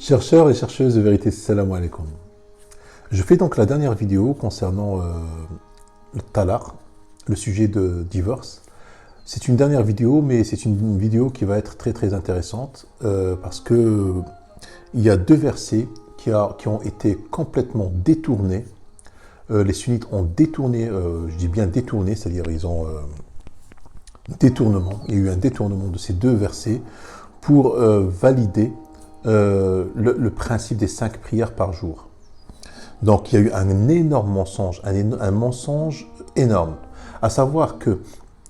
Chercheurs et chercheuses de vérité, salam alaikum. Je fais donc la dernière vidéo concernant le talaq, le sujet de divorce. C'est une dernière vidéo, mais c'est une vidéo qui va être très intéressante parce que il y a deux versets qui ont été complètement détournés. Les sunnites ont détourné, je dis bien détourné, c'est-à-dire ils ont détournement. Il y a eu un détournement de ces deux versets pour valider le principe des 5 prières par jour. Donc il y a eu un énorme mensonge, un mensonge énorme. À savoir que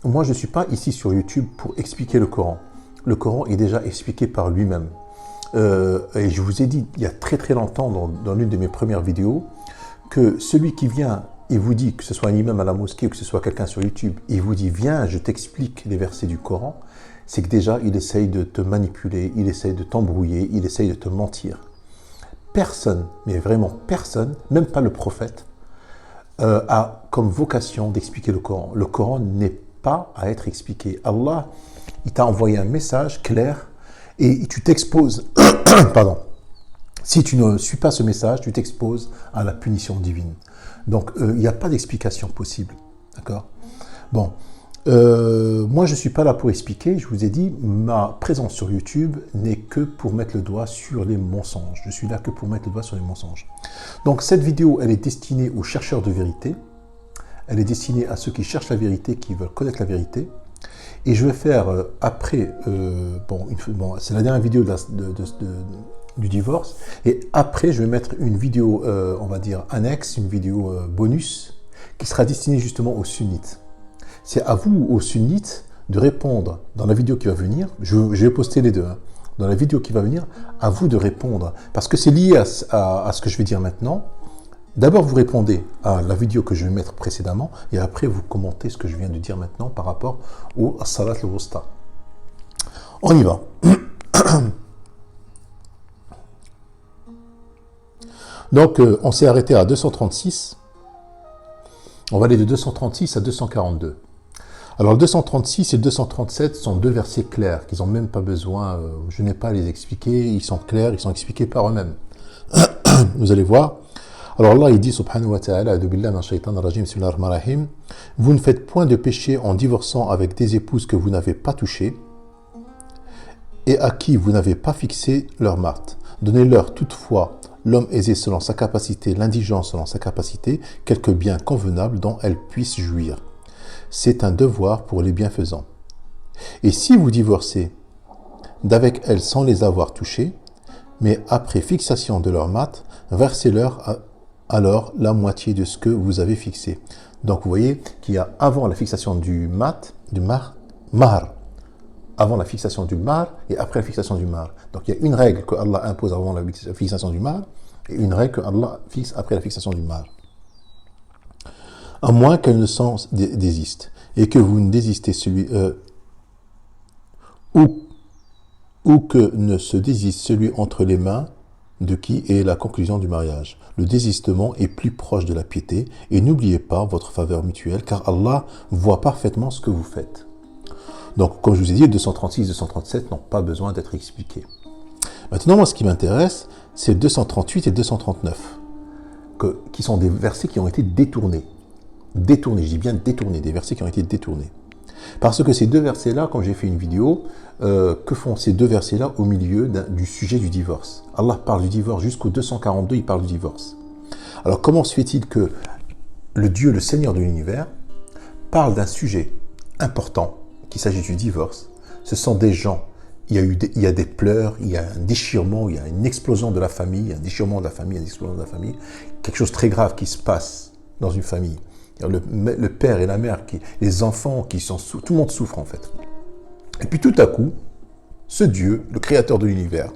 moi je ne suis pas ici sur YouTube pour expliquer le Coran. Le Coran est déjà expliqué par lui-même. Et je vous ai dit il y a très longtemps dans l'une de mes premières vidéos que celui qui vient et vous dit, que ce soit un imam à la mosquée ou que ce soit quelqu'un sur YouTube, il vous dit viens je t'explique les versets du Coran, c'est que déjà il essaye de te manipuler, il essaye de t'embrouiller, il essaye de te mentir. Personne, mais vraiment personne, même pas le prophète, a comme vocation d'expliquer le Coran. Le Coran n'est pas à être expliqué. Allah, il t'a envoyé un message clair et tu t'exposes, pardon, si tu ne suis pas ce message, tu t'exposes à la punition divine. Donc, il n'y a pas d'explication possible. D'accord ? Bon, moi, je ne suis pas là pour expliquer. Je vous ai dit, ma présence sur YouTube n'est que pour mettre le doigt sur les mensonges. Je suis là que pour mettre le doigt sur les mensonges. Donc, cette vidéo, elle est destinée aux chercheurs de vérité. Elle est destinée à ceux qui cherchent la vérité, qui veulent connaître la vérité. Et je vais faire après, c'est la dernière vidéo du divorce, et après je vais mettre une vidéo, on va dire annexe, une vidéo bonus, qui sera destinée justement aux sunnites. C'est à vous, aux sunnites, de répondre dans la vidéo qui va venir, je vais poster les deux, hein, dans la vidéo qui va venir, à vous de répondre, parce que c'est lié à ce que je vais dire maintenant. D'abord, vous répondez à la vidéo que je vais mettre précédemment, et après, vous commentez ce que je viens de dire maintenant par rapport au Salat al-Wusta. On y va. Donc, on s'est arrêté à 236. On va aller de 236 à 242. Alors, le 236 et le 237 sont deux versets clairs, qu'ils n'ont même pas besoin, je n'ai pas à les expliquer, ils sont clairs, ils sont expliqués par eux-mêmes. Vous allez voir. Alors Allah, il dit, subhanahu wa ta'ala, vous ne faites point de péché en divorçant avec des épouses que vous n'avez pas touchées et à qui vous n'avez pas fixé leur marthe. Donnez-leur toutefois, l'homme aisé selon sa capacité, l'indigent selon sa capacité, quelques biens convenables dont elles puissent jouir. C'est un devoir pour les bienfaisants. Et si vous divorcez d'avec elles sans les avoir touchées, mais après fixation de leur marthe, versez-leur alors la moitié de ce que vous avez fixé. Donc vous voyez qu'il y a avant la fixation du mahar, avant la fixation du mahar et après la fixation du mahar. Donc il y a une règle que Allah impose avant la fixation du mahar et une règle que Allah fixe après la fixation du mahar. À moins qu'elle ne s'en désiste et que vous ne désistez ou que ne se désiste celui entre les mains de qui est la conclusion du mariage. Le désistement est plus proche de la piété et n'oubliez pas votre faveur mutuelle car Allah voit parfaitement ce que vous faites. Donc, comme je vous ai dit, 236 et 237 n'ont pas besoin d'être expliqués. Maintenant, moi, ce qui m'intéresse, c'est 238 et 239, qui sont des versets qui ont été détournés. Détournés, je dis bien détournés, des versets qui ont été détournés. Parce que ces deux versets-là, quand j'ai fait une vidéo, que font ces deux versets-là au milieu du sujet du divorce? Allah parle du divorce, jusqu'au 242, il parle du divorce. Alors comment se fait-il que le Dieu, le Seigneur de l'univers, parle d'un sujet important, qu'il s'agit du divorce? Ce sont des gens, il y a des pleurs, il y a un déchirement, il y a une explosion de la famille, un déchirement de la famille, une explosion de la famille, quelque chose de très grave qui se passe dans une famille. Le père et la mère, les enfants, tout le monde souffre en fait. Et puis tout à coup, ce Dieu, le créateur de l'univers,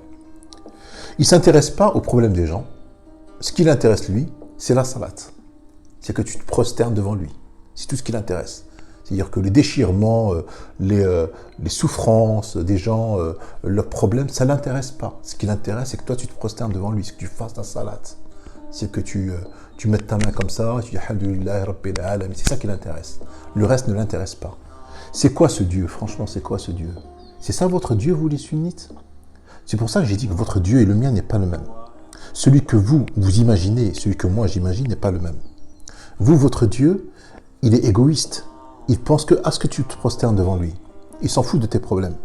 il ne s'intéresse pas aux problèmes des gens. Ce qui l'intéresse lui, c'est la salat. C'est que tu te prosternes devant lui. C'est tout ce qui l'intéresse. C'est-à-dire que les déchirements, les souffrances des gens, leurs problèmes, ça ne l'intéresse pas. Ce qui l'intéresse, c'est que toi tu te prosternes devant lui, c'est que tu fasses ta salat. C'est que tu mettes ta main comme ça, tu dis Alhamdulillah Rabbil Alamin, c'est ça qui l'intéresse. Le reste ne l'intéresse pas. C'est quoi ce Dieu? Franchement, c'est quoi ce Dieu? C'est ça votre Dieu, vous les sunnites? C'est pour ça que j'ai dit que votre Dieu et le mien n'est pas le même. Celui que vous imaginez, celui que moi j'imagine n'est pas le même. Vous, votre Dieu, il est égoïste. Il pense que à ce que tu te prosternes devant lui. Il s'en fout de tes problèmes.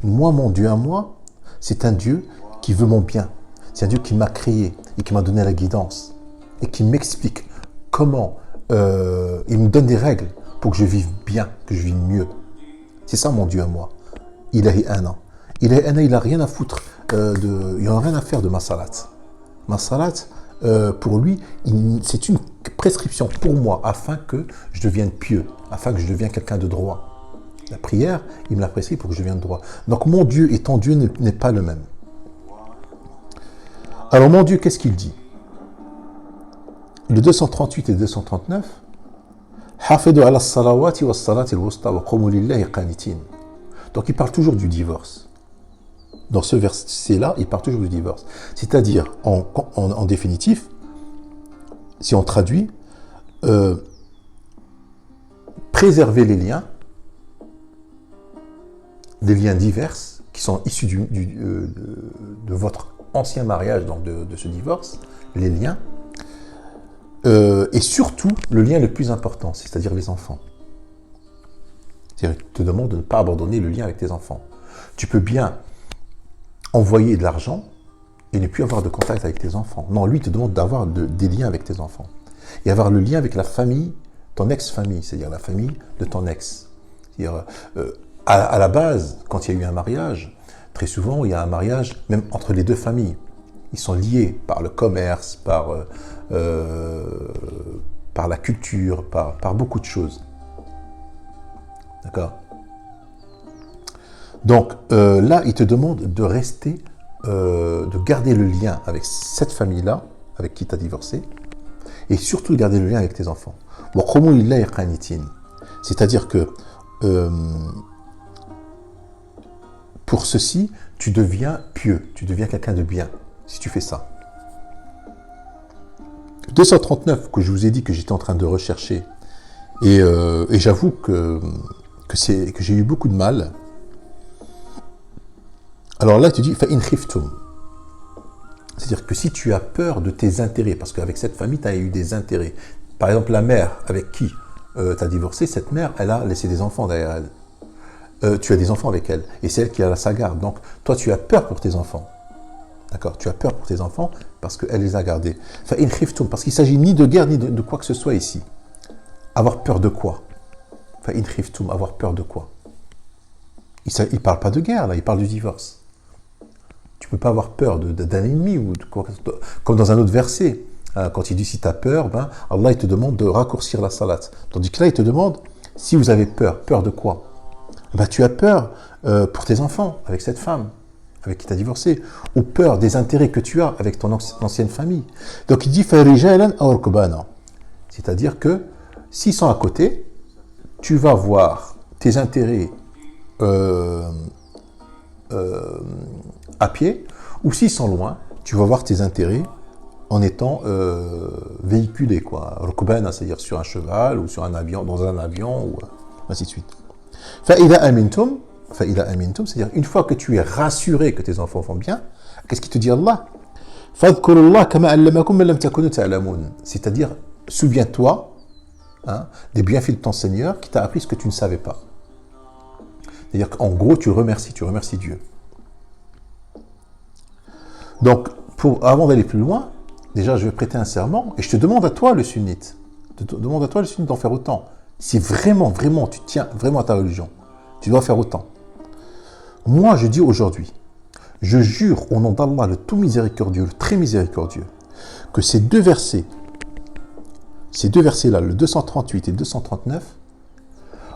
Moi, mon Dieu à moi, c'est un Dieu qui veut mon bien. C'est un Dieu qui m'a créé et qui m'a donné la guidance. Et qui m'explique comment, il me donne des règles pour que je vive bien, que je vive mieux. C'est ça mon Dieu à moi. Ilahi ana. Ilahi ana, il n'a rien à foutre, il n'a rien à faire de ma salat. Ma salat, pour lui, c'est une prescription pour moi afin que je devienne pieux, afin que je devienne quelqu'un de droit. La prière, il me l'a prescrit pour que je devienne droit. Donc mon Dieu et ton Dieu n'est pas le même. Alors mon Dieu, qu'est-ce qu'il dit? Le 238 et 239, Hafidu ala salawati wa salati al-wusta wa qumu lillahi qanitin. Donc il parle toujours du divorce. Dans ce verset-là, il parle toujours du divorce. C'est-à-dire, en définitif, si on traduit, préserver les liens divers qui sont issus de votre ancien mariage, donc de ce divorce, les liens, et surtout le lien le plus important, c'est-à-dire les enfants. C'est-à-dire qu'il te demande de ne pas abandonner le lien avec tes enfants. Tu peux bien envoyer de l'argent et ne plus avoir de contact avec tes enfants. Non, lui, il te demande d'avoir des liens avec tes enfants. Et avoir le lien avec la famille, ton ex-famille, c'est-à-dire la famille de ton ex. C'est-à-dire, à la base, quand il y a eu un mariage, très souvent, il y a un mariage même entre les deux familles. Ils sont liés par le commerce, par la culture, par beaucoup de choses. D'accord? Donc là, il te demande de rester, de garder le lien avec cette famille-là, avec qui tu as divorcé, et surtout de garder le lien avec tes enfants. C'est-à-dire que pour ceci, tu deviens pieux, tu deviens quelqu'un de bien, si tu fais ça. 239, que je vous ai dit que j'étais en train de rechercher, et j'avoue que j'ai eu beaucoup de mal. Alors là, il te dit, fa'in khiftum. C'est-à-dire que si tu as peur de tes intérêts, parce qu'avec cette famille, tu as eu des intérêts. Par exemple, la mère avec qui tu as divorcé, cette mère, elle a laissé des enfants derrière elle. Tu as des enfants avec elle, et c'est elle qui a sa garde. Donc, toi, tu as peur pour tes enfants. D'accord? Tu as peur pour tes enfants parce qu'elle les a gardés. Fa'in khiftum, parce qu'il ne s'agit ni de guerre, ni de quoi que ce soit ici. Avoir peur de quoi? Fa'in khiftum, avoir peur de quoi? Il ne parle pas de guerre, là, il parle du divorce. Tu ne peux pas avoir peur d'un ennemi, ou de quoi, comme dans un autre verset. Quand il dit si tu as peur, Allah il te demande de raccourcir la salat. Tandis que là, il te demande, si vous avez peur de quoi? Tu as peur pour tes enfants, avec cette femme, avec qui tu as divorcé, ou peur des intérêts que tu as avec ton ancienne famille. Donc il dit, c'est-à-dire que s'ils sont à côté, tu vas voir tes intérêts à pied, ou s'ils sont loin, tu vas voir tes intérêts en étant véhiculés, quoi. Rukbana, c'est-à-dire sur un cheval, ou sur un avion, dans un avion, ou ainsi de suite. Fa'ila amintum, c'est-à-dire une fois que tu es rassuré que tes enfants vont bien, qu'est-ce qu'il te dit Allah? Fadhkurullah kama allamakum ma lam takunu ta'lamun. C'est-à-dire, souviens-toi des bienfaits de ton Seigneur qui t'a appris ce que tu ne savais pas. C'est-à-dire qu'en gros, tu remercies Dieu. Donc, avant d'aller plus loin, déjà, je vais prêter un serment et je te demande à toi, le sunnite, d'en faire autant. Si vraiment, tu tiens vraiment à ta religion, tu dois faire autant. Moi, je dis aujourd'hui, je jure au nom d'Allah, le tout miséricordieux, le très miséricordieux, que ces deux versets-là, le 238 et 239,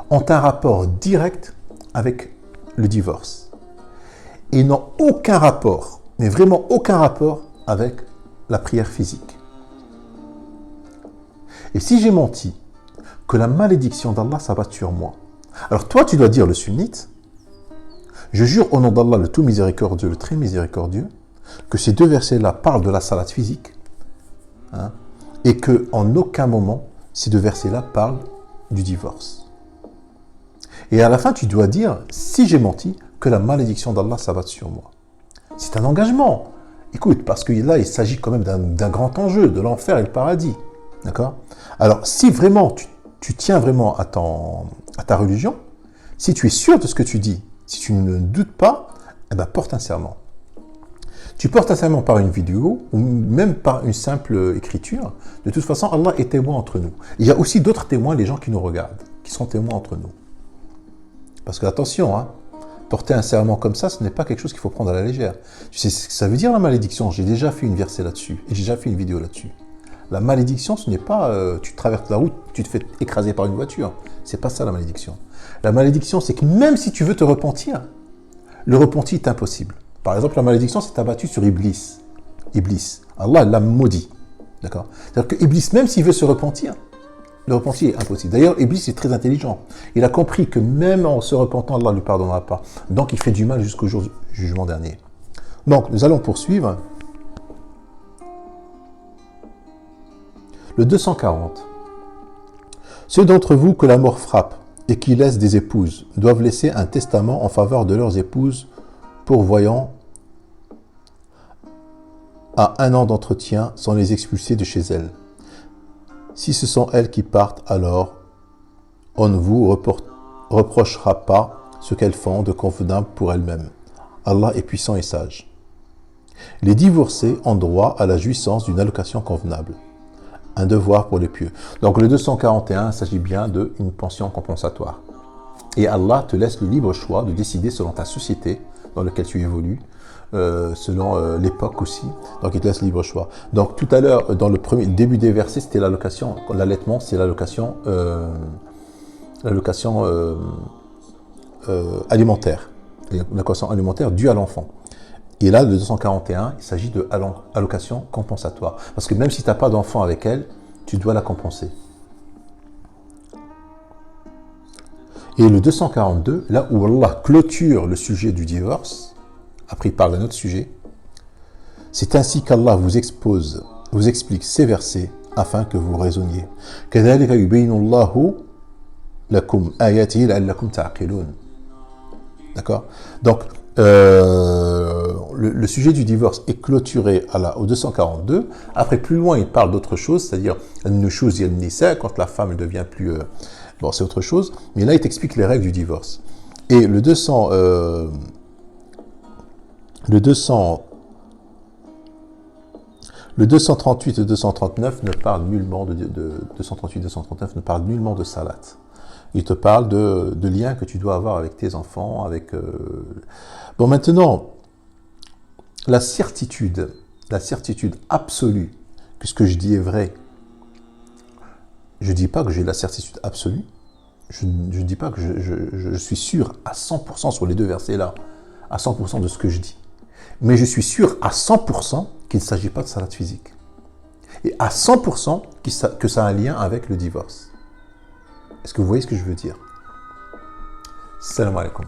ont un rapport direct avec le divorce. Et n'ont aucun rapport, mais vraiment aucun rapport avec la prière physique. Et si j'ai menti, que la malédiction d'Allah s'abatte sur moi. Alors toi, tu dois dire, le sunnite, je jure au nom d'Allah, le tout miséricordieux, le très miséricordieux, que ces deux versets-là parlent de la salat physique, et qu'en aucun moment, ces deux versets-là parlent du divorce. Et à la fin, tu dois dire, si j'ai menti, que la malédiction d'Allah s'abatte sur moi. C'est un engagement. Écoute, parce que là, il s'agit quand même d'un grand enjeu, de l'enfer et le paradis. D'accord? Alors, si vraiment tu tiens vraiment à ta religion, si tu es sûr de ce que tu dis, si tu ne doutes pas, eh ben, porte un serment. Tu portes un serment par une vidéo ou même par une simple écriture. De toute façon, Allah est témoin entre nous. Il y a aussi d'autres témoins, les gens qui nous regardent, qui sont témoins entre nous. Parce que attention, hein, porter un serment comme ça, ce n'est pas quelque chose qu'il faut prendre à la légère. Tu sais ce que ça veut dire la malédiction? J'ai déjà fait une verset là-dessus et j'ai déjà fait une vidéo là-dessus. La malédiction, ce n'est pas tu traverses la route, tu te fais écraser par une voiture. C'est pas ça la malédiction. La malédiction, c'est que même si tu veux te repentir, le repentir est impossible. Par exemple, la malédiction s'est abattue sur Iblis. Iblis. Allah l'a maudit. D'accord? C'est-à-dire que Iblis, même s'il veut se repentir, le repentir est impossible. D'ailleurs, Iblis est très intelligent. Il a compris que même en se repentant, Allah ne lui pardonnera pas. Donc, il fait du mal jusqu'au jour du jugement dernier. Donc, nous allons poursuivre. Le 240. Ceux d'entre vous que la mort frappe et qui laissent des épouses doivent laisser un testament en faveur de leurs épouses pourvoyant à 1 an d'entretien sans les expulser de chez elles. Si ce sont elles qui partent, alors on ne vous reprochera pas ce qu'elles font de convenable pour elles-mêmes. Allah est puissant et sage. Les divorcés ont droit à la jouissance d'une allocation convenable. Un devoir pour les pieux. Donc le 241, il s'agit bien d'une pension compensatoire. Et Allah te laisse le libre choix de décider selon ta société dans laquelle tu évolues, selon l'époque aussi. Donc il te laisse le libre choix. Donc tout à l'heure, dans le début des versets, c'était l'allocation, l'allaitement, c'est l'allocation alimentaire. L'allocation alimentaire due à l'enfant. Et là, le 241, il s'agit de allocation compensatoire. Parce que même si tu n'as pas d'enfant avec elle, tu dois la compenser. Et le 242, là où Allah clôture le sujet du divorce, après il parle d'un autre sujet, c'est ainsi qu'Allah vous explique ces versets afin que vous raisonniez. كَذَلِكَ يُبَيِّنُ اللَّهُ لَكُمْ آيَاتِهِ لَعَلَّكُمْ تَعْقِلُونَ. D'accord? Donc, le sujet du divorce est clôturé au 242. Après, plus loin, il parle d'autre chose, c'est-à-dire quand la femme devient plus... bon, c'est autre chose. Mais là, il t'explique les règles du divorce. Et le 238 et 239 ne parlent nullement de 238-239 ne parlent nullement de salat. Il te parle de liens que tu dois avoir avec tes enfants, avec... Bon, maintenant, la certitude absolue que ce que je dis est vrai. Je ne dis pas que j'ai la certitude absolue. Je ne dis pas que je suis sûr à 100% sur les deux versets-là, à 100% de ce que je dis. Mais je suis sûr à 100% qu'il ne s'agit pas de salat physique. Et à 100% que ça a un lien avec le divorce. Est-ce que vous voyez ce que je veux dire? Salam alaikum.